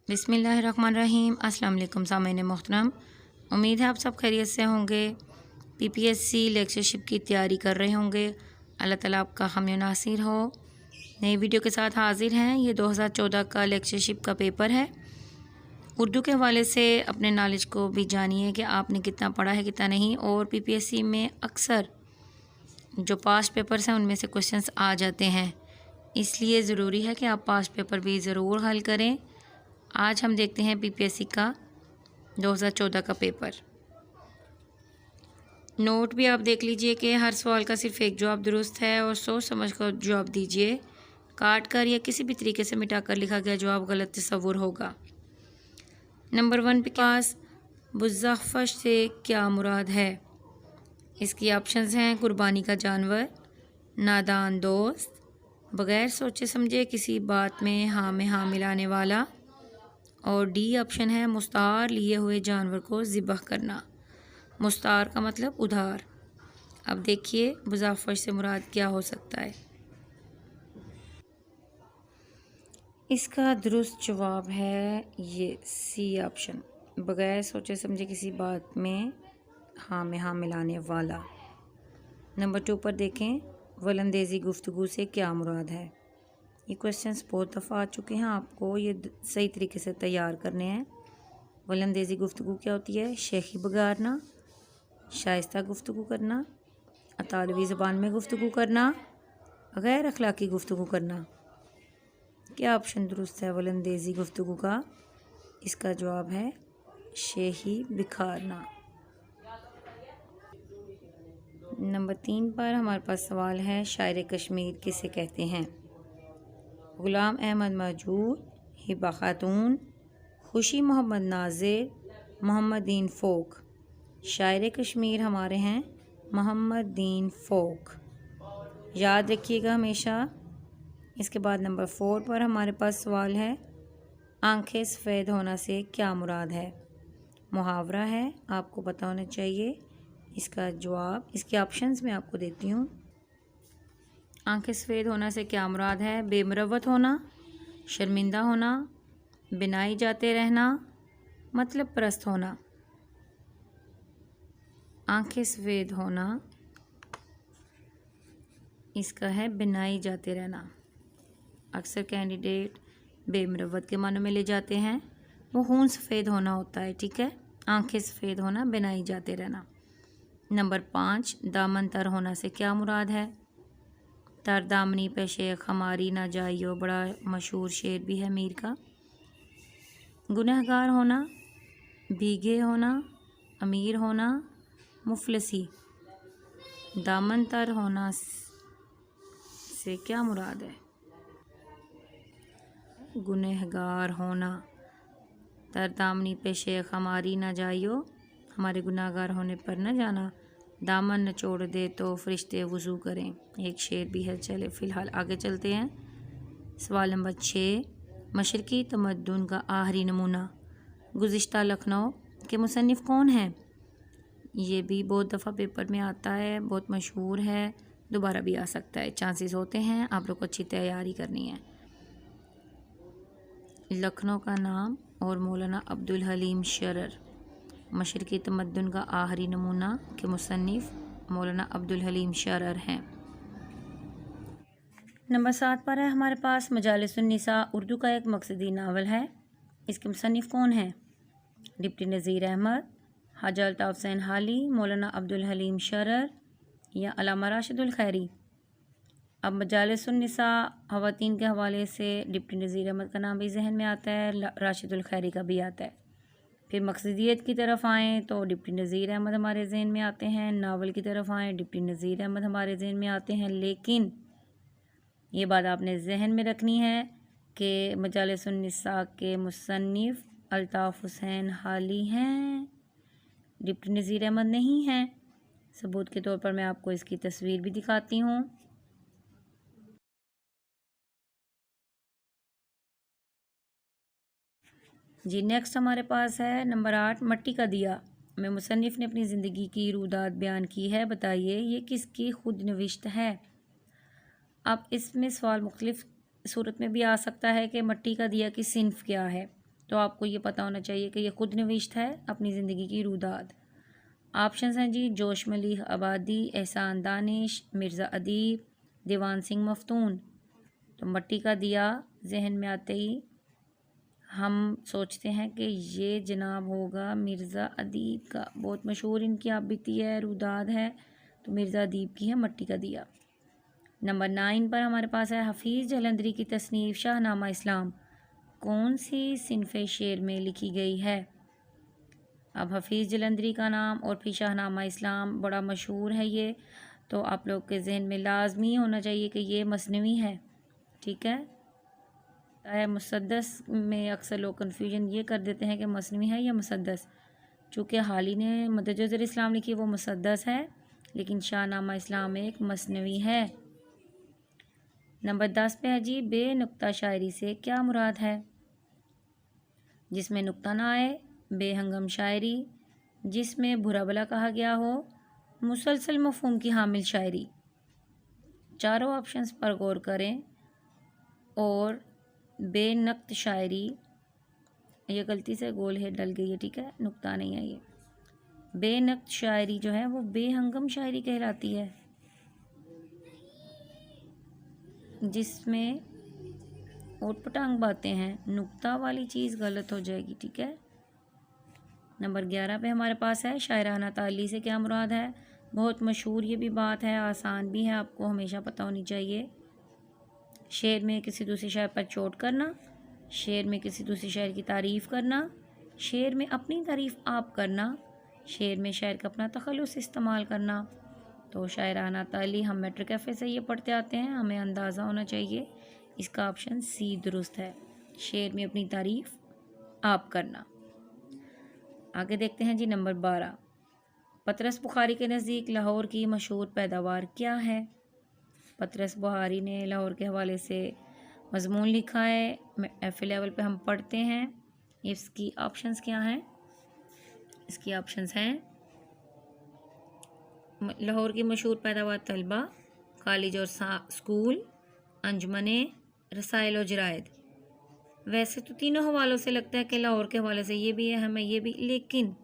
बिस्मिल्लाहिर्रहमानिर्रहीम। अस्सलाम वालेकुम सामीन मोहतरम, उम्मीद है आप सब खैरियत से होंगे। पीपीएससी लेक्चरशिप की तैयारी कर रहे होंगे। अल्लाह ताला आपका हामी नासिर हो। नई वीडियो के साथ हाजिर हैं। ये 2014 का लेक्चरशिप का पेपर है। उर्दू के हवाले से अपने नॉलेज को भी जानिए कि आपने कितना पढ़ा है कितना नहीं। और पीपीएससी में अक्सर जो पास्ट पेपर्स हैं उनमें से क्वेश्चंस आ जाते हैं, इसलिए ज़रूरी है कि आप पास्ट पेपर भी ज़रूर हल करें। आज हम देखते हैं पीपीएससी का 2014 का पेपर। नोट भी आप देख लीजिए कि हर सवाल का सिर्फ एक जवाब दुरुस्त है और सोच समझ कर जवाब दीजिए। काट कर या किसी भी तरीके से मिटा कर लिखा गया जवाब गलत तस्वुर होगा। नंबर 1 के पास बुज़्ज़ाफ़श से क्या मुराद है? इसकी ऑप्शंस हैं कुर्बानी का जानवर, नादान दोस्त, बग़ैर सोचे समझे किसी बात में हाँ मिलाने वाला, और डी ऑप्शन है मुस्तार लिए हुए जानवर को ज़िबह करना। मुस्तार का मतलब उधार। अब देखिए बुज़्ज़ाफ़श से मुराद क्या हो सकता है। इसका दुरुस्त जवाब है ये सी ऑप्शन, बग़ैर सोचे समझे किसी बात में हाँ मिलाने वाला। नंबर 2 पर देखें, वलंदेज़ी गुफ्तगू से क्या मुराद है? ये क्वेश्चंस बहुत दफ़ा आ चुके हैं, आपको ये सही तरीके से तैयार करने हैं। वलंदेज़ी गुफ्तगू क्या होती है? शेखी बगाड़ना, शाइस्ता गुफ्तगू करना, अतालवी ज़बान में गुफ्तगू करना, गैर अखलाकी गुफ्तगू करना। क्या ऑप्शन दुरुस्त है वलंदेज़ी गुफ्तगू का? इसका जवाब है शेही बिखारना। नंबर 3 पर हमारे पास सवाल है, शायर कश्मीर किसे कहते हैं? ग़ुलाम अहमद मौजूद, हिबा खातून, खुशी मोहम्मद नाज़िर, मोहम्मद दीन फ़ोक। शायर कश्मीर हमारे हैं मोहम्मद दीन फ़ोक, याद रखिएगा हमेशा। इसके बाद नंबर 4 पर हमारे पास सवाल है, आंखें सफ़ेद होना से क्या मुराद है? मुहावरा है, आपको पता होना चाहिए। इसका जवाब इसके ऑप्शंस में आपको देती हूँ। आंखें सफ़ेद होना से क्या मुराद है? बेमरवत होना, शर्मिंदा होना, बिनाई जाते रहना, मतलब परस्त होना। आंखें सफ़ेद होना इसका है बिनाई जाते रहना। अक्सर कैंडिडेट बेमरवत के मानों में ले जाते हैं, वो खून सफ़ेद होना होता है, ठीक है। आंखें सफ़ेद होना बिनाई जाते रहना। नंबर 5, दामन तर होना से क्या मुराद है? तर दामनी पे शेख हमारी ना जाइयो, बड़ा मशहूर शेर भी है मीर का। गुनहगार होना, भीगे होना, अमीर होना, मुफलसी। दामन तर होना से क्या मुराद है? गुनहगार होना। तर दामनी पे शेख हमारी ना जाइयो, हमारे गुनाहगार होने पर न जाना, दामन न छोड़ दे तो फरिश्ते वज़ू करें। एक शेर भी है। चले फ़िलहाल आगे चलते हैं। सवाल नंबर 6, मशरक़ी तमद्दुन का आखिरी नमूना गुज़िश्ता लखनऊ के मुसन्निफ़ कौन हैं? ये भी बहुत दफ़ा पेपर में आता है, बहुत मशहूर है, दोबारा भी आ सकता है, चांसेस होते हैं। आप लोग को अच्छी तैयारी करनी है। लखनऊ का नाम और मौलाना अब्दुल हलीम शरर। मशरक़ी तमद्दुन का आखिरी नमूना के मुसन्निफ़ मौलाना अब्दुल हलीम शरर हैं। नंबर 7 पर है हमारे पास मजालिसुन्निसा, उर्दू का एक मकसदी नावल है। इसके मुसन्निफ़ कौन हैं? डिप्टी नज़ीर अहमद, हाजा अल्ताफ़ हुसैन हाली, मौलाना अब्दुल हलीम शरर या अल्लामा राशिदुल खैरी। अब मजालिसुन्निसा ख़वातीन के हवाले से डिप्टी नज़ीर अहमद का नाम भी जहन में आता है, राशिदुल खैरी का भी आता है। फिर मकसदियत की तरफ आएँ तो डिप्टी नज़ीर अहमद हमारे जहन में आते हैं। नावल की तरफ आएँ, डिप्टी नज़ीर अहमद हमारे जहन में आते हैं। लेकिन ये बात आपने जहन में रखनी है कि मजालिसुन्निसा के मुसन्निफ़ अल्ताफ़ हुसैन हाली हैं, डिप्टी नज़ीर अहमद नहीं हैं। सबूत के तौर पर मैं आपको इसकी तस्वीर भी दिखाती हूँ। जी नेक्स्ट हमारे पास है नंबर 8, मट्टी का दिया में मुसन्निफ़ ने अपनी ज़िंदगी की रुदात बयान की है, बताइए ये किसकी खुद नविश्त है? अब इसमें सवाल मुख्तलिफ सूरत में भी आ सकता है कि मट्टी का दिया की सिन्फ क्या है। तो आपको ये पता होना चाहिए कि ये खुद नविश्त है अपनी ज़िंदगी की रुदाद। ऑप्शंस हैं जी, जोश मलिक आबादी, एहसान दानिश, मिर्ज़ा अदीब, दीवान सिंह मफ्तून। तो मट्टी का दिया जहन में आते ही हम सोचते हैं कि ये जनाब होगा मिर्ज़ा अदीब का, बहुत मशहूर इनकी आप बीती है, रुदाद है, तो मिर्ज़ा अदीब की है मट्टी का दिया। नंबर 9 पर हमारे पास है हफीज़ जलंधरी की तसनीफ़ शाहनामा इस्लाम कौन सी सिनफ़े शेर में लिखी गई है। अब हफीज़ जलंधरी का नाम और फिर शाहनामा इस्लाम बड़ा मशहूर है ये, तो आप लोग के जहन में लाजमी होना चाहिए कि ये मसनवी है। ठीक है, मुसद्दस में अक्सर लोग कन्फ्यूजन ये कर देते हैं कि मसनवी है या मुसद्दस। चूँकि हाली ने मदजुज़र इस्लाम लिखी वो मुसद्दस है, लेकिन शाहनामा इस्लाम एक मसनवी है। नंबर 10 पे है जी, बेनुक्ता शायरी से क्या मुराद है। जिसमें नुक्ता ना आए, बेहंगम शायरी, जिसमें बुरा भला कहा गया हो, मुसलसल मफ़हूम की हामिल शायरी। चारों ऑप्शंस पर गौर करें। और बेनक्त शायरी, ये गलती से गोल है डल गई है, ठीक है, नुक्ता नहीं है ये। बेनक्त शायरी जो है वो बेहंगम शायरी कहलाती है, जिसमें ओट पटांग बातें हैं, नुक्ता वाली चीज़ गलत हो जाएगी। ठीक है, नंबर 11 पे हमारे पास है शायराना ताली से क्या मुराद है। बहुत मशहूर ये भी बात है, आसान भी है, आपको हमेशा पता होनी चाहिए। शेर में किसी दूसरे शायर पर चोट करना, शेर में किसी दूसरे शायर की तारीफ़ करना, शेर में अपनी तारीफ़ आप करना, शेर में शायर का अपना तखल्लुस इस्तेमाल करना। तो शायराना ताली हम मेट्रिक कैफ़े से ये पढ़ते आते हैं, हमें अंदाज़ा होना चाहिए। इसका ऑप्शन सी दुरुस्त है, शेर में अपनी तारीफ़ आप करना। आगे देखते हैं जी नंबर 12, पतरस बुखारी के नज़दीक लाहौर की मशहूर पैदावार क्या है। पतरस बुखारी ने लाहौर के हवाले से मज़मून लिखा है, एफ लेवल पे हम पढ़ते हैं। इसकी ऑप्शंस क्या हैं। इसकी ऑप्शंस हैं लाहौर की मशहूर पैदावार तलबा, कॉलेज और स्कूल, अंजुमने, रसाइल और जरायद। वैसे तो तीनों हवालों से लगता है कि लाहौर के हवाले से ये भी अहम है, ये भी, लेकिन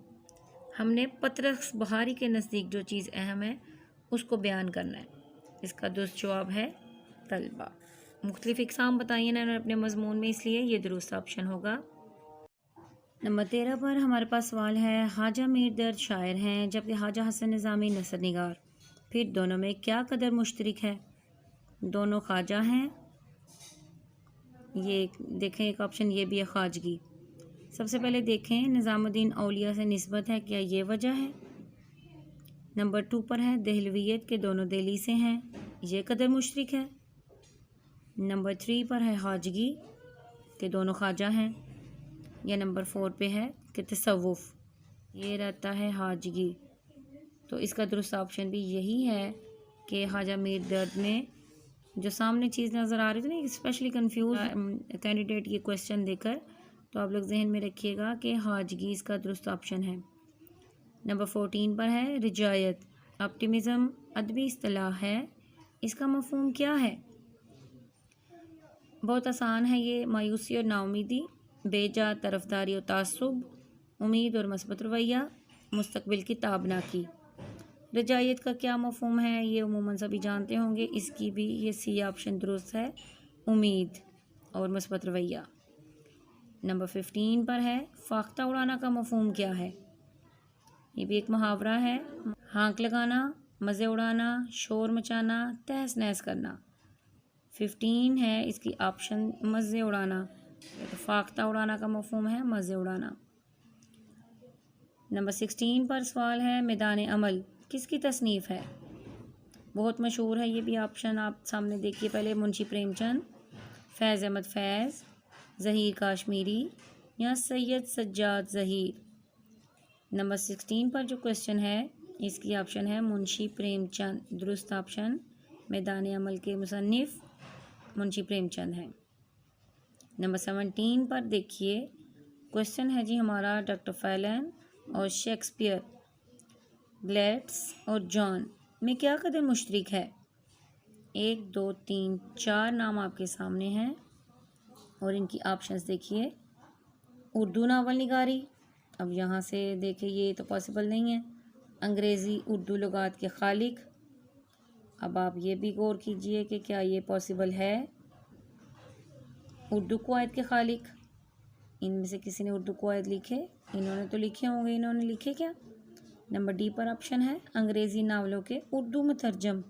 हमने पतरस बुखारी के नज़दीक जो चीज़ अहम है उसको बयान करना है। इसका दुरुस्त जवाब है तलबा। मुख्तलिफ इक़साम बताइए ना अपने मज़मून में, इसलिए ये दुरुस्त ऑप्शन होगा। नंबर 13 पर हमारे पास सवाल है, ख्वाजा मीर दर्द शायर हैं जबकि ख्वाजा हसन निज़ामी नसर निगार, फिर दोनों में क्या कदर मुश्तरक है। दोनों ख्वाजा हैं, ये देखें एक ऑप्शन ये भी है ख्वाजगी। सबसे पहले देखें निज़ामुद्दीन औलिया से निस्बत है, क्या ये वजह है। नंबर 2 पर है दहलवियत के दोनों दिल्ली से हैं, ये कदर मुश्तरक है। नंबर 3 पर है ख्वाजगी के दोनों ख्वाजा हैं, या नंबर 4 पे है कि तसव्वुफ़, ये रहता है ख्वाजगी। तो इसका दुरुस्त ऑप्शन भी यही है कि ख्वाजा मीर दर्द में जो सामने चीज़ नज़र आ रही थी ना, स्पेशली कंफ्यूज कैंडिडेट ये क्वेश्चन देकर, तो आप लोग जहन में रखिएगा कि ख्वाजगी इसका दुरुस्त ऑप्शन है। नंबर 14 पर है रिजायत, ऑप्टिमिज़म अदबी इस्तिलाह है, इसका मफ़हूम क्या है। बहुत आसान है ये, मायूसी और नाउमीदी, बेजा तरफदारी और तासुब, उम्मीद और मस्बत रवैया, मुस्तकबिल की ताबना की। रजायत का क्या मफ़हूम है ये उमूमन सभी जानते होंगे, इसकी भी ये सी ऑप्शन दुरुस्त है, उम्मीद और मस्बत रवैया। नंबर 15 पर है फाख्ता उड़ाना का मफ़हूम क्या है। ये भी एक मुहावरा है, हाँक लगाना, मज़े उड़ाना, शोर मचाना, तहस नहस करना। 15 है इसकी ऑप्शन मज़े उड़ाना, तो फाख्ता उड़ाना का मफ़हूम है मज़े उड़ाना। नंबर 16 पर सवाल है मैदान अमल किसकी तसनीफ़ है। बहुत मशहूर है ये भी ऑप्शन, आप सामने देखिए पहले, मुंशी प्रेमचंद, फैज़ अहमद फैज़, ज़हीर काश्मीरी या सैयद सज्जाद ज़हीर। नंबर 16 पर जो क्वेश्चन है इसकी ऑप्शन है मुंशी प्रेमचंद, दुरुस्त ऑप्शन मैदान अमल के मुसन्निफ़ मुंशी प्रेमचंद हैं। नंबर 17 पर देखिए क्वेश्चन है जी हमारा, डॉक्टर फैलन और शेक्सपियर, ग्लेड्स और जॉन में क्या कदर मुश्तरक है। 1 2 3 4 नाम आपके सामने हैं और इनकी ऑप्शंस देखिए। उर्दू नावल निगारी। अब यहाँ से देखें ये तो पॉसिबल नहीं है। अंग्रेज़ी उर्दू लुगात के खालिक। अब आप ये भी गौर कीजिए कि क्या ये पॉसिबल है। उर्दू क़वायद के खालिक, इनमें से किसी ने उर्दू क़वायद लिखे? इन्होंने तो लिखे होंगे, इन्होंने लिखे क्या? नंबर डी पर ऑप्शन है अंग्रेज़ी नावलों के उर्दू मुतरजम।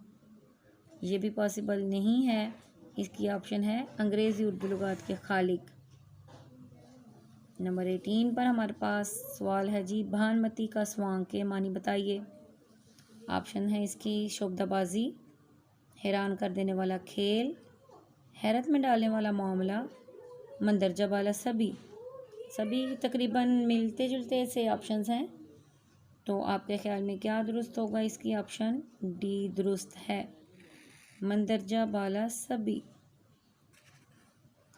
ये भी पॉसिबल नहीं है। इसकी ऑप्शन है अंग्रेज़ी उर्दू लुगात के खालिक। नंबर 18 पर हमारे पास सवाल है जी, भानुमती का स्वांग के मानी बताइए। ऑप्शन है इसकी शोबदाबाजी, हैरान कर देने वाला खेल, हैरत में डालने वाला मामला, मंदरजा वाला सभी। सभी तकरीबन मिलते जुलते से ऑप्शंस हैं, तो आपके ख्याल में क्या दुरुस्त होगा? इसकी ऑप्शन डी दुरुस्त है, मंदरजा बाला सभी।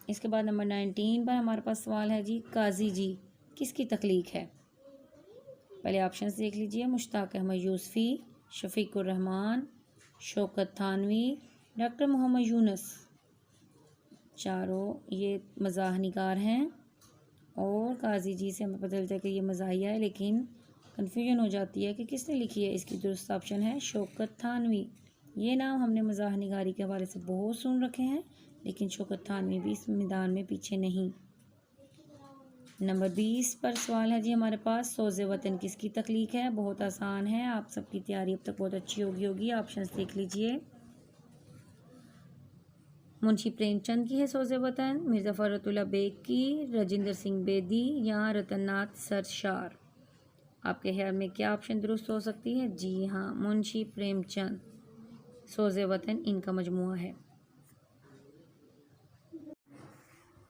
इसके बाद नंबर 19 पर हमारे पास सवाल है जी, काजी जी किसकी तख्लीक है? पहले ऑप्शंस देख लीजिए। मुश्ताक अहमद यूसुफ़ी, शफ़ीकुर रहमान, शौकत थानवी, डॉक्टर मोहम्मद यूनुस। चारों ये मज़ाह निगार हैं और काजी जी से हमें पता चलता है कि ये मज़ाहिया है, लेकिन कन्फ्यूजन हो जाती है कि किसने लिखी है। इसकी दुरुस्त ऑप्शन है शौकत थानवी। ये नाम हमने मज़ाह निगारी के हवाले से बहुत सुन रखे हैं, लेकिन शौकत थानवी भी इस मैदान में पीछे नहीं। नंबर 20 पर सवाल है जी हमारे पास, सोज़े वतन किसकी तख्लीक है? बहुत आसान है, आप सबकी तैयारी अब तक बहुत अच्छी होगी। ऑप्शंस देख लीजिए। मुंशी प्रेमचंद की है सोज़े वतन, मिर्ज़ा फ़खरुद्दीन बेग की, राजेंद्र सिंह बेदी या रतननाथ सरशार। आपके ख्याल में क्या ऑप्शन दुरुस्त हो सकती है? जी हाँ, मुंशी प्रेमचंद। सोज़े वतन इनका मजमुआ है।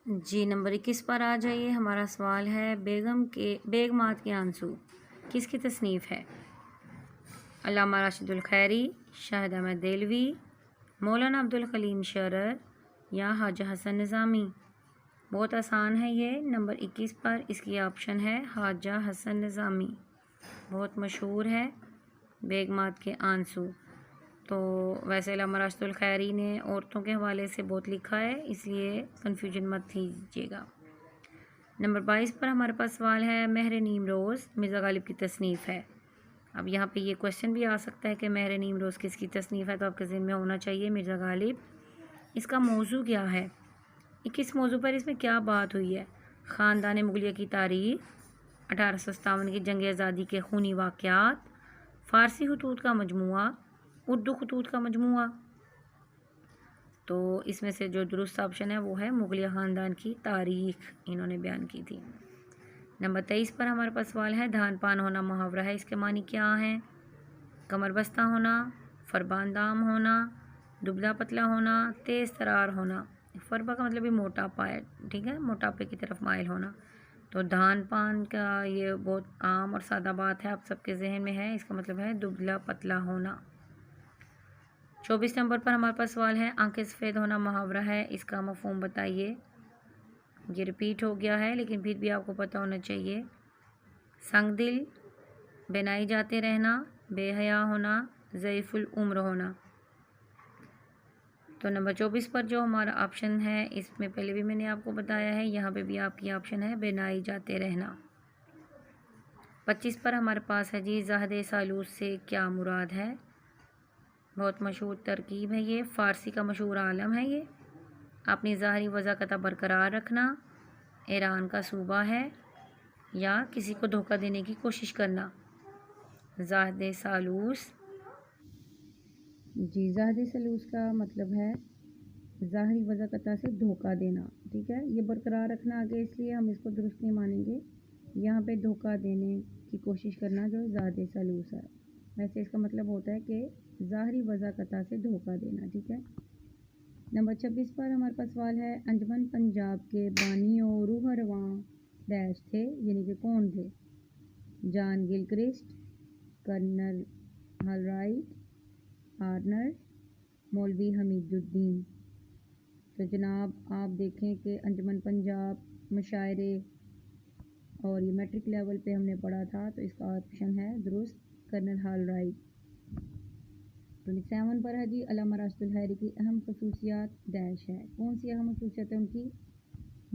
जी नंबर 21 पर आ जाइए। हमारा सवाल है, बेगमात के आंसू किसकी तसनीफ़ है? अल्लामा राशिदुल खैरी, शाहिद अहमद देलवी, मौलाना अब्दुल कलीम शरर या ख्वाजा हसन निज़ामी। बहुत आसान है ये। नंबर 21 पर इसकी ऑप्शन है ख्वाजा हसन निज़ामी। बहुत मशहूर है बेगमात के आंसू। तो वैसे अल्लामा राशिदुल खैरी ने औरतों के हवाले से बहुत लिखा है, इसलिए कन्फ्यूजन मत कीजिएगा। नंबर 22 पर हमारे पास सवाल है, महर नीम रोज़ मिर्ज़ा गालिब की तसनीफ़ है। अब यहाँ पे ये क्वेश्चन भी आ सकता है कि महर नीम रोज़ किसकी तसनीफ़ है, तो आपके ज़हन में होना चाहिए मिर्ज़ा गालिब। इसका मौजू क्या है? किस मौजू पर इसमें क्या बात हुई है? ख़ानदान मुगलिया की तारीख़, 1857 की जंग आज़ादी के खूनी वाक़यात, फ़ारसी खतूत का मजमुआ, उर्दू खतूत का मजमुआ। तो इसमें से जो दुरुस्त ऑप्शन है वो है मुगलिया ख़ानदान की तारीख़ इन्होंने बयान की थी। नंबर 23 पर हमारे पास सवाल है, धान पान होना मुहावरा है, इसके मानी क्या हैं? कमर बस्ता होना, फरबानदाम होना, दुबला पतला होना, तेज़ तरार होना। फरबा का मतलब भी मोटापा है, ठीक है, मोटापे की तरफ माइल होना। तो धान पान का ये बहुत आम और सादा बात है, आप सबके जहन में है, इसका मतलब है दुबला पतला होना। 24 नंबर पर हमारे पास सवाल है, आंखें सफ़ेद होना मुहावरा है, इसका मफ़हूम बताइए। ये रिपीट हो गया है लेकिन फिर भी आपको पता होना चाहिए। संग दिल, बेनाई जाते रहना, बेहया होना, ज़ईफ़ुल उम्र होना। तो नंबर 24 पर जो हमारा ऑप्शन है, इसमें पहले भी मैंने आपको बताया है, यहाँ पे भी आपकी ऑप्शन है बेनाई जाते रहना। 25 पर हमारे पास है जी, ज़ाहद सालूस से क्या मुराद है? बहुत मशहूर तरकीब है ये, फ़ारसी का मशहूर आलम है ये। अपनी ज़ाहरी वज़ाकता बरकरार रखना, ईरान का सूबा है, या किसी को धोखा देने की कोशिश करना। ज़ाहद सालूस। जी, ज़ाहद सालूस का मतलब है ज़ाहरी वज़ाकता से धोखा देना, ठीक है। ये बरकरार रखना आगे, इसलिए हम इसको दुरुस्त नहीं मानेंगे। यहाँ पे धोखा देने की कोशिश करना जो ज़ाहद सालूस है, वैसे इसका मतलब होता है कि ज़ाहरी वज़ाकता से धोखा देना, ठीक है। नंबर 26 पर हमारे पास सवाल है, अंजुमन पंजाब के बानी और रूह रवां डैश थे, यानी कि कौन थे? जॉन गिलक्रिस्ट, कर्नल हलराइट, आर्नर, मौलवी हमीदुद्दीन। तो जनाब आप देखें कि अंजुमन पंजाब मुशायरे और ये मैट्रिक लेवल पे हमने पढ़ा था, तो इसका ऑप्शन है दुरुस्त कर्नल हलराइट। 27 पर है जी, अल्लामा राशिदुल खैरी की अहम खसूसियात डैश है। कौन सी अहम खसूसियत है उनकी?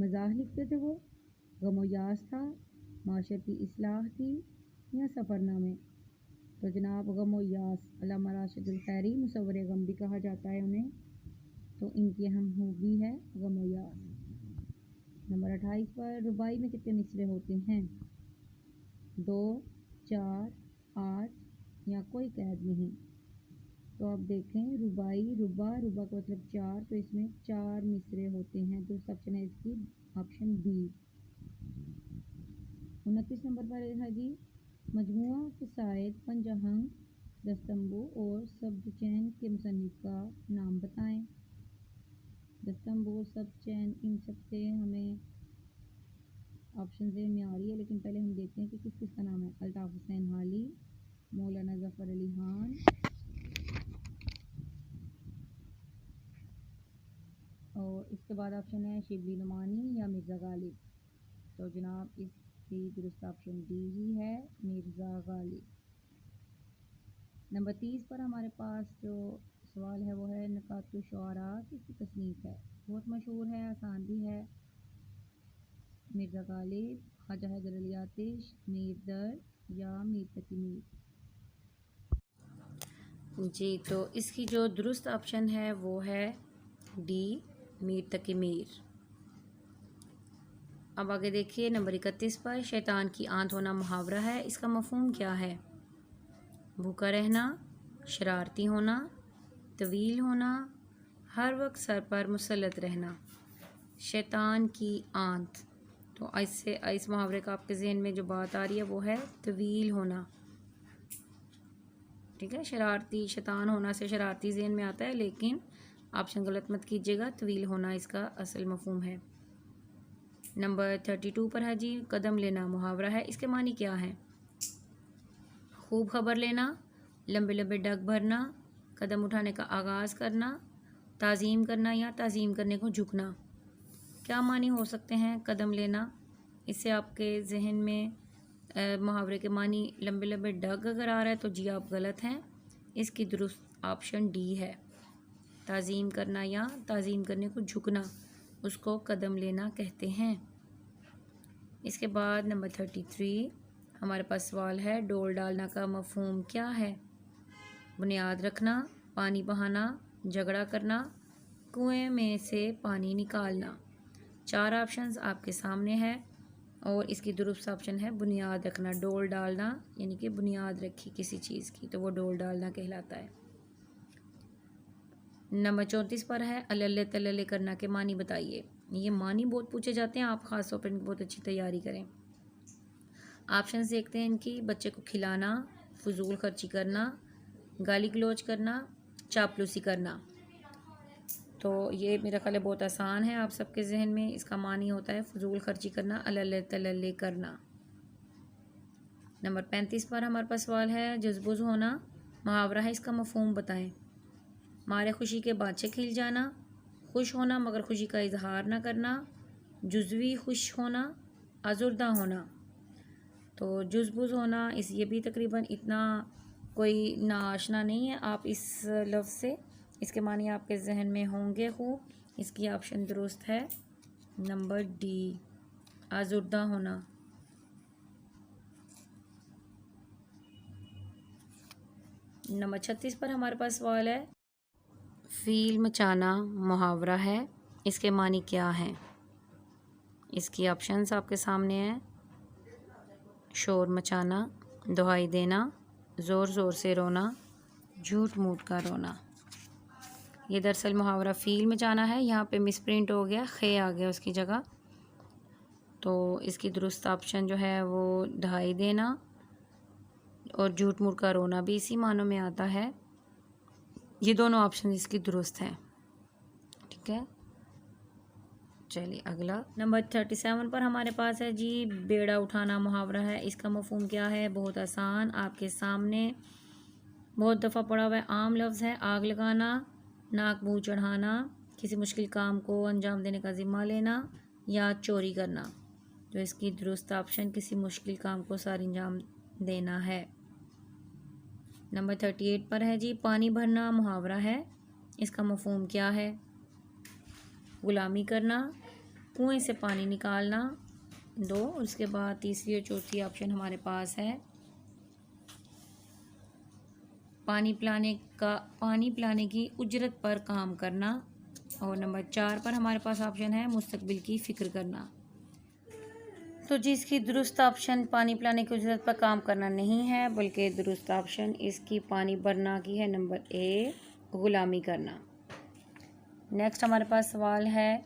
मज़ाह लिखते थे वो, गम व यास था, माशरती इस्लाह थी या सफ़रनामे। तो जनाब गम व यास, अल्लामा राशिदुल खैरी मुसव्विर गम भी कहा जाता है उन्हें, तो इनकी अहम खूबी है गम व यास। नंबर 28 पर रुबाई में कितने मिसरे होते हैं? 2, 4, 8 या कोई कैद नहीं। तो आप देखें रुबाई, रुबा का मतलब 4, तो इसमें 4 मिसरे होते हैं। तो ऑप्शन है इसकी ऑप्शन बी। 29 नंबर पर है जी, मजमुआ क़साइद पंजहंग, दस्तम्बू और सब्ज चैन के मुसन्निफ का नाम बताएं। दस्तम्बू, सब्ज चैन, इन सब से हमें ऑप्शन से में आ रही है, लेकिन पहले हम देखते हैं कि किस किस का नाम है। अल्ताफ़ हुसैन हाली, मौलाना ज़फ़र अली खान और इसके बाद ऑप्शन है शिबली नुमानी या मिर्ज़ा गालिब। तो जनाब इसकी दुरुस्त ऑप्शन डी ही है, मिर्ज़ा गालिब। नंबर 30 पर हमारे पास जो सवाल है वो है नकातुश शुआरा किसकी तसनीफ़ है? बहुत मशहूर है, आसान भी है। मिर्ज़ा गालिब, ख्वाजा हैदर अली आतिश, मीर दर्द या मीर तकी मीर। जी, तो इसकी जो दुरुस्त ऑप्शन है वो है डी, मीर तकी मीर। अब आगे देखिए नंबर 31 पर, शैतान की आंत होना मुहावरा है, इसका मफ़हूम क्या है? भूखा रहना, शरारती होना, तवील होना, हर वक्त सर पर मुसल्लत रहना। शैतान की आंत, तो इससे इस मुहावरे का आपके ज़हन में जो बात आ रही है वो है तवील होना। ठीक है, शरारती, शैतान होना से शरारती ज़हन में आता है, लेकिन ऑप्शन गलत मत कीजिएगा, तवील होना इसका असल मफ़हूम है। नंबर 32 पर है जी, कदम लेना मुहावरा है, इसके मानी क्या है? खूब खबर लेना, लंबे लंबे डग भरना, कदम उठाने का आगाज़ करना, ताज़ीम करना या ताज़ीम करने को झुकना। क्या मानी हो सकते हैं कदम लेना? इससे आपके जहन में मुहावरे के मानी लंबे लंबे डग अगर आ रहा है तो जी आप गलत हैं। इसकी दुरुस्त ऑप्शन डी है, ताज़ीम करना या ताज़ीम करने को झुकना, उसको कदम लेना कहते हैं। इसके बाद नंबर 33 हमारे पास सवाल है, डोल डालना का मफ़हूम क्या है? बुनियाद रखना, पानी बहाना, झगड़ा करना, कुएं में से पानी निकालना। 4 ऑप्शंस आपके सामने है और इसकी दुरुस्त ऑप्शन है बुनियाद रखना। डोल डालना यानी कि बुनियाद रखी किसी चीज़ की, तो वो डोल डालना कहलाता है। नंबर 34 पर है, अल्ले तल्ले करना के मानी बताइए। ये मानी बहुत पूछे जाते हैं, आप ख़ास तौर पर इनकी बहुत अच्छी तैयारी करें। ऑप्शन देखते हैं इनकी, बच्चे को खिलाना, फजूल खर्ची करना, गाली गलौज करना, चापलूसी करना। तो ये मेरा ख्याल है बहुत आसान है आप सबके जहन में। इसका मानी होता है फजूल खर्ची करना, अल्ले तल्ले करना। नंबर 35 पर हमारे पास सवाल है, जज्बुज होना मुहावरा है, इसका मफ़हूम बताएं। मारे खुशी के बादशाह खिल जाना, खुश होना मगर खुशी का इजहार ना करना, जुज़वी खुश होना, आज़ुर्दा होना। तो जुज़बुज़ होना इस ये भी तकरीबन इतना कोई नाआशना नहीं है आप इस लफ्ज़ से, इसके मानी आपके जहन में होंगे खूब। इसकी ऑप्शन दुरुस्त है नंबर डी, आज़ुर्दा होना। नंबर 36 पर हमारे पास सवाल है, फ़ील मचाना मुहावरा है, इसके मानी क्या हैं? इसकी ऑप्शंस आपके सामने हैं, शोर मचाना, दुहाई देना, ज़ोर ज़ोर से रोना, झूठ मूठ का रोना। ये दरअसल मुहावरा फ़ील मचाना है, यहाँ पे मिसप्रिंट हो गया, खे आ गया उसकी जगह। तो इसकी दुरुस्त ऑप्शन जो है वो दुहाई देना और झूठ मूठ का रोना भी इसी मानों में आता है। ये दोनों ऑप्शन इसकी दुरुस्त हैं। ठीक है, चलिए अगला नंबर 37 पर हमारे पास है जी, बेड़ा उठाना मुहावरा है, इसका मफ़हूम क्या है? बहुत आसान, आपके सामने बहुत दफ़ा पढ़ा हुआ है, आम लफ्ज़ है। आग लगाना, नाक मुँह चढ़ाना, किसी मुश्किल काम को अंजाम देने का ज़िम्मा लेना या चोरी करना। तो इसकी दुरुस्त ऑप्शन किसी मुश्किल काम को सार अंजाम देना है। नंबर 38 पर है जी, पानी भरना मुहावरा है, इसका मफ़हूम क्या है? गुलामी करना, कुएं से पानी निकालना, 2। उसके बाद तीसरी और चौथी ऑप्शन हमारे पास है पानी पिलाने की उजरत पर काम करना, और नंबर 4 पर हमारे पास ऑप्शन है मुस्तकबिल की फ़िक्र करना। तो जिसकी दुरुस्त ऑप्शन पानी पिलाने की उजरत पर काम करना नहीं है, बल्कि दुरुस्त ऑप्शन इसकी पानी भरना की है, नंबर ए ग़ुलामी करना। नेक्स्ट हमारे पास सवाल है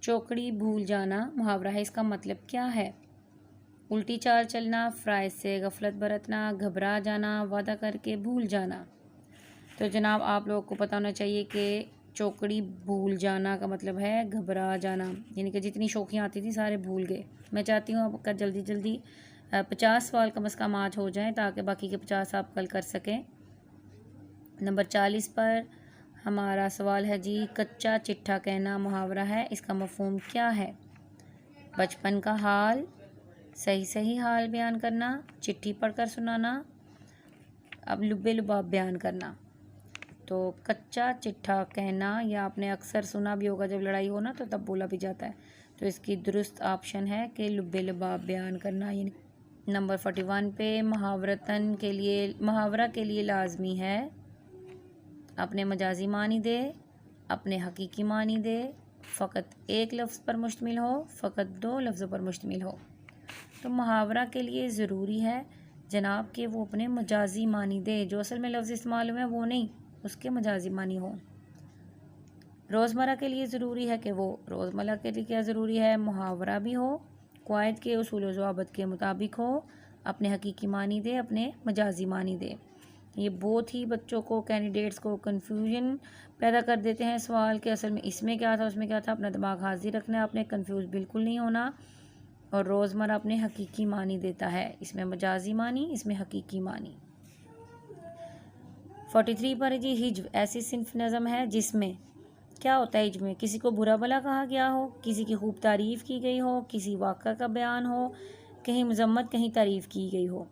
चौकड़ी भूल जाना मुहावरा है, इसका मतलब क्या है? उल्टी चाल चलना, फ़राइज़ से गफलत बरतना, घबरा जाना, वादा करके भूल जाना। तो जनाब आप लोगों को पता होना चाहिए कि चौकड़ी भूल जाना का मतलब है घबरा जाना, यानी कि जितनी शौकियाँ आती थी सारे भूल गए। मैं चाहती हूँ आपका जल्दी जल्दी 50 सवाल कम से कम आज हो जाएं ताकि बाकी के 50 आप कल कर सकें। नंबर 40 पर हमारा सवाल है जी कच्चा चिट्ठा कहना मुहावरा है, इसका मफ़हूम क्या है? बचपन का हाल, सही सही हाल बयान करना, चिट्ठी पढ़कर सुनाना, अब लुब्बे लुबाब बयान करना। तो कच्चा चिट्ठा कहना या आपने अक्सर सुना भी होगा जब लड़ाई हो ना तो तब बोला भी जाता है। तो इसकी दुरुस्त ऑप्शन है कि लुब्बे लुबाब बयान करना। यानी नंबर 41 पे मुहावरा के लिए लाजमी है अपने मजाजी मानी दे, अपने हकीकी मानी दे, फ़कत एक लफ्ज़ पर मुश्तमिल हो, फ़कत 2 लफ्ज़ों पर मुश्तमिल हो। तो मुहावरा के लिए ज़रूरी है जनाब कि वो अपने मजाजी मानी दे, जो असल में लफ्ज़ इस्तेमाल हुए हैं वो नहीं, उसके मजाजी मानी हो। रोज़मर्रा के लिए ज़रूरी है कि वो रोज़मर्रा के लिए क्या ज़रूरी है, मुहावरा भी हो, क़वाइद के उसूल व ज़वाबित के मुताबिक हो, अपने हकीकी मानी दे, अपने मजाजी मानी दे। ये बहुत ही बच्चों को, कैंडिडेट्स को कन्फ्यूजन पैदा कर देते हैं सवाल के असल में इसमें क्या था उसमें क्या था। अपना दिमाग हाजिर रखना है, आपने कन्फ्यूज़ बिल्कुल नहीं होना। और रोज़मर्रा अपने हकीकी मानी देता है, इसमें मजाजी मानी, इसमें हकीकी मानी। 43 पर जी हिज्व ऐसी सिंफ नज़म है जिसमें क्या होता है? हिज्व में किसी को बुरा भला कहा गया हो, किसी की खूब तारीफ़ की गई हो, किसी वाक़ा का बयान हो, कहीं मज़म्मत कहीं तारीफ़ की गई हो।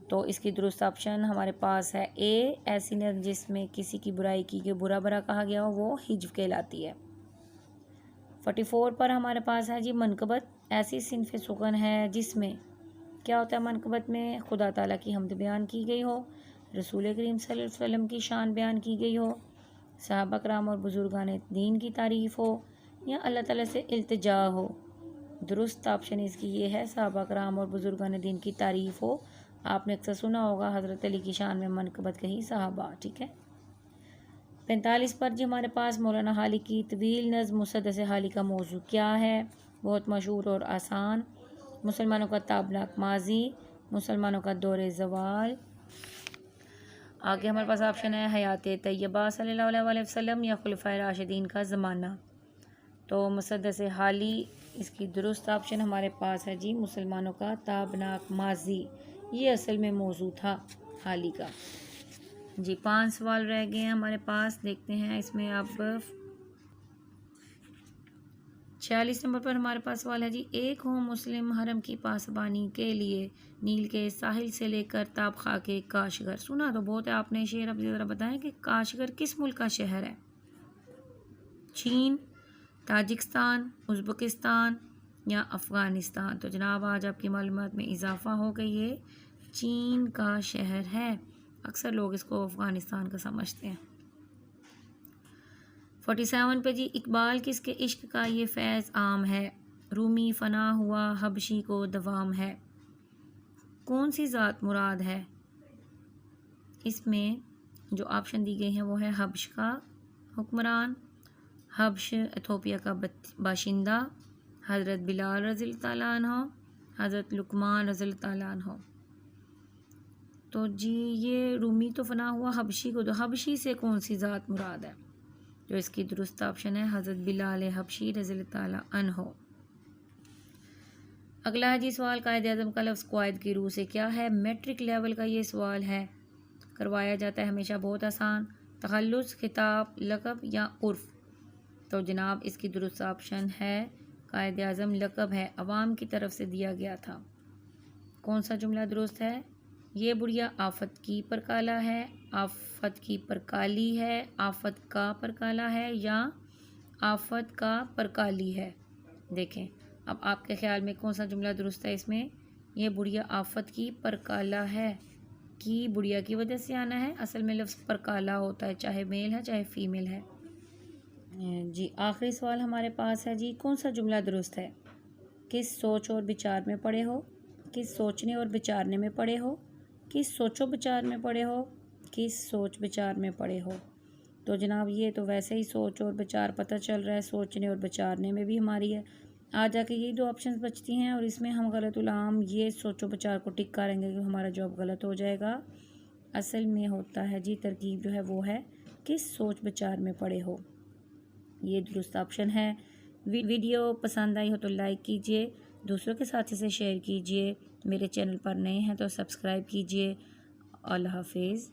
तो इसकी दुरुस्त ऑप्शन हमारे पास है ए ऐसी नज़म जिसमें किसी की बुराई की गई, बुरा भला कहा गया हो, वो हिज्व कहलाती है। 44 पर हमारे पास है जी मनकबत ऐसी सिंफ सुकन है जिसमें क्या होता है? मनकबत में खुदा ताला की हम्द बयान की गई हो, रसूल करीम सल्लल्लाहु अलैहि वसल्लम की शान बयान की गई हो, सहाबा कराम और बुजुर्गान दीन की तारीफ़ हो, या अल्लाह ताला से इल्तिजा हो। दुरुस्त ऑप्शन इसकी ये है सहाबा कराम और बुजुर्गान दीन की तारीफ़ हो। आपने अक्सर सुना होगा हज़रत अली की शान में मनकबत कही सहाबा, ठीक है। 45 पर जी हमारे पास मौलाना हाली की तवील नज़्म मुसद्दस हाली का मौजू क्या है? बहुत मशहूर और आसान। मुसलमानों का ताबनाक माजी, मुसलमानों का दौरे ज़वाल। आगे हमारे पास ऑप्शन है हयात तैयबा सल्लल्लाहु अलैहि वसल्लम या खुलफाए राशिदीन का ज़माना। तो मुसद्दस हाली इसकी दुरुस्त ऑप्शन हमारे पास है जी मुसलमानों का ताबनाक माजी, ये असल में मौजू था हाली का जी। 5 सवाल रह गए हैं हमारे पास, देखते हैं इसमें अब 46 नंबर पर हमारे पास सवाल है जी एक हो मुस्लिम हरम की पासबानी के लिए नील के साहिल से लेकर ताबखा के काशगर। सुना तो बहुत है आपने शेर, अब ज़रा बताएं कि काशगर किस मुल्क का शहर है? चीन, ताजिकिस्तान, उज़्बेकिस्तान या अफ़गानिस्तान। तो जनाब आज आपकी मालूमात में इजाफ़ा हो गई है, चीन का शहर है। अक्सर लोग इसको अफ़गानिस्तान का समझते हैं। 47 पे जी इकबाल किसके इश्क का ये फैज़ आम है, रूमी फ़ना हुआ हबशी को दवाम है। कौन सी ज़ात मुराद है? इसमें जो ऑप्शन दी गई हैं वो है हबश का हुक्मरान, हबश इथोपिया का बाशिंदा, हज़रत बिलाल रज़ियल्लाहु ताला अन्हु, हज़रत लुकमान रज़ियल्लाहु ताला अन्हु। तो जी ये रूमी तो फ़ना हुआ हबशी को, तो हबशी से कौन सी ज़ात मुराद है? जो इसकी दुरुस्त ऑप्शन है हज़रत बिलाल हबशी रज़ियल्लाहु ताला अन्हु। अगला है जी सवाल कायदे आज़म का लफ्ज़ क़वाइद की रूह से क्या है? मैट्रिक लेवल का ये सवाल है, करवाया जाता है हमेशा, बहुत आसान। तखल्लुस, खिताब, लक़ब या उर्फ़। तो जनाब इसकी दुरुस्त ऑप्शन है कायदे आज़म लक़ब है, अवाम की तरफ से दिया गया था। कौन सा जुमला दुरुस्त है? ये बुढ़िया आफत की पर काला है, आफत की पर काली है, आफत का पर काला है या आफत का पर काली है। देखें अब आपके ख्याल में कौन सा जुमला दुरुस्त है इसमें? ये बुढ़िया आफत की पर काला है, कि बुढ़िया की वजह से आना है। असल में लफ्ज़ पर काला होता है, चाहे मेल है चाहे फीमेल है। जी आखिरी सवाल हमारे पास है जी, कौन सा जुमला दुरुस्त है? किस सोच और विचार में पड़े हो, किस सोचने और विचारने में पड़े हो, किस सोचो विचार में पड़े हो, किस सोच विचार में पड़े हो। तो जनाब ये तो वैसे ही सोच और विचार पता चल रहा है, सोचने और विचारने में भी हमारी है। आ जाके यही दो ऑप्शंस बचती हैं और इसमें हम गलतुल-आम ये सोचो विचार को टिक करेंगे कि हमारा जवाब गलत हो जाएगा। असल में होता है जी तरकीब जो है वो है किस सोच विचार में पड़े हो, ये दुरुस्त ऑप्शन है। वीडियो पसंद आई हो तो लाइक कीजिए, दूसरों के साथ इसे शेयर कीजिए, मेरे चैनल पर नए हैं तो सब्सक्राइब कीजिए। अल्लाह हाफिज़।